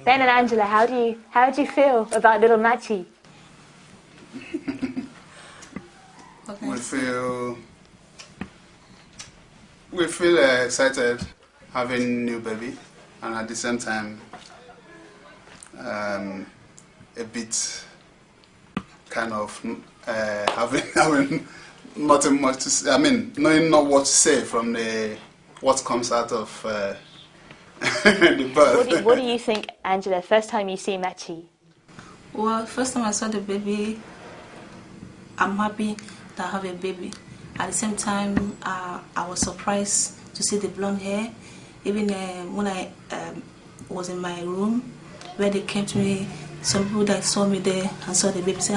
Ben and Angela, how do you feel about little Machi? We feel excited having new baby, and at the same time a bit kind of having nothing much to say. I mean, knowing not what to say from what comes out of the birth. What do you think, Angela? First time you see Machi? Well, first time I saw the baby, I'm happy to have a baby. At the same time, I was surprised to see the blonde hair. Even when I was in my room, where they came to me, some people that saw me there and saw the baby say,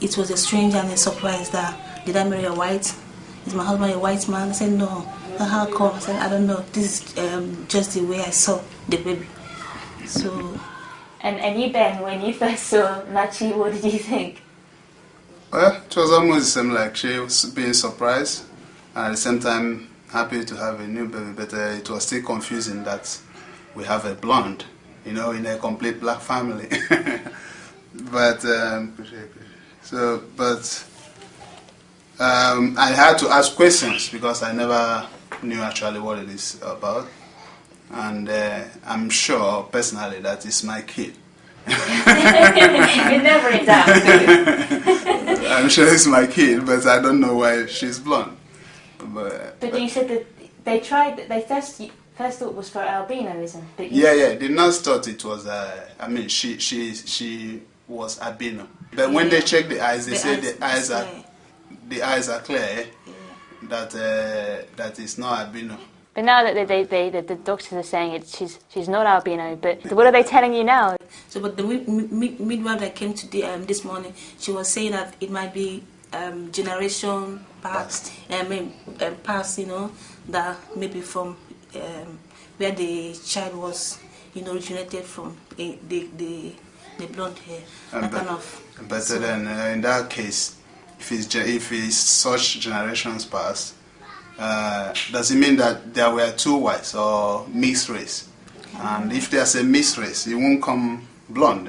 it was a strange and a surprise that, did I marry a white? Is my husband a white man? I said, no. How come? I said, I don't know. This is just the way I saw the baby. So. And you, Ben, when you first saw Machi, what did you think? Well, it was almost the same, like she was being surprised and at the same time happy to have a new baby, but it was still confusing that we have a blonde, you know, in a complete black family. But I had to ask questions because I never knew actually what it is about, and I'm sure personally that it's my kid. You're never in doubt. I'm sure it's my kid, but I don't know why she's blonde. But you said that they tried. They first thought it was for albinism. Yeah. The nurse thought it was. I mean, she was albino. But when they checked the eyes, they said the eyes are clear. Yeah. That is not albino. But now that the doctors are saying she's not albino, but what are they telling you now? So, but the midwife that came to this morning, she was saying that it might be generation past, past, you know, that maybe from where the child was, you know, originated from, the blonde hair, that kind of. But so then, in that case, if it's such generations past. Does it mean that there were two whites or mixed race? And if there's a mixed race, it won't come blonde.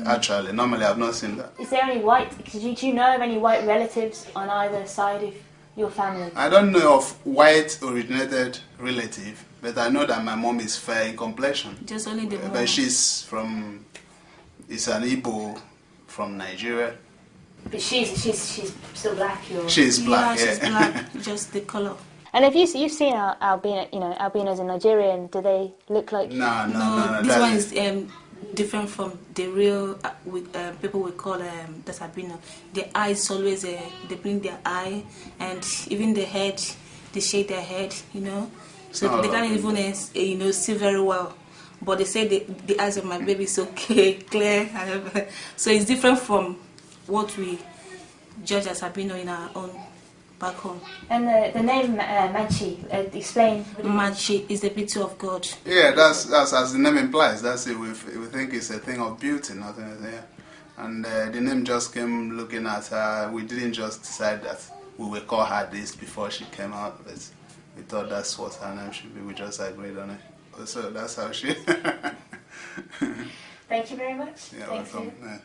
Actually, normally I've not seen that. Is there any white? Do you know of any white relatives on either side of your family? I don't know of white originated relative, but I know that my mom is fair in complexion. Just only the mom. But it's an Igbo from Nigeria. But she's still black. She's black. Yeah, she's black. Just the color. And have you've seen albinos in Nigeria, and do they look like? No. This one is different from the real people we call that's albino. The eyes always they blink their eye, and even the head, they shade their head. You know, so they can't even see very well. But they say the eyes of my baby is okay, clear. So it's different from what we judge as albino in our own back home. And the name Machi, explain. Machi is the beauty of God. Yeah, that's as the name implies. That's it. We think it's a thing of beauty, nothing else. Yeah. And the name just came looking at her. We didn't just decide that we will call her this before she came out, but we thought that's what her name should be. We just agreed on it. So that's how she. Thank you very much. Yeah, welcome. Yeah.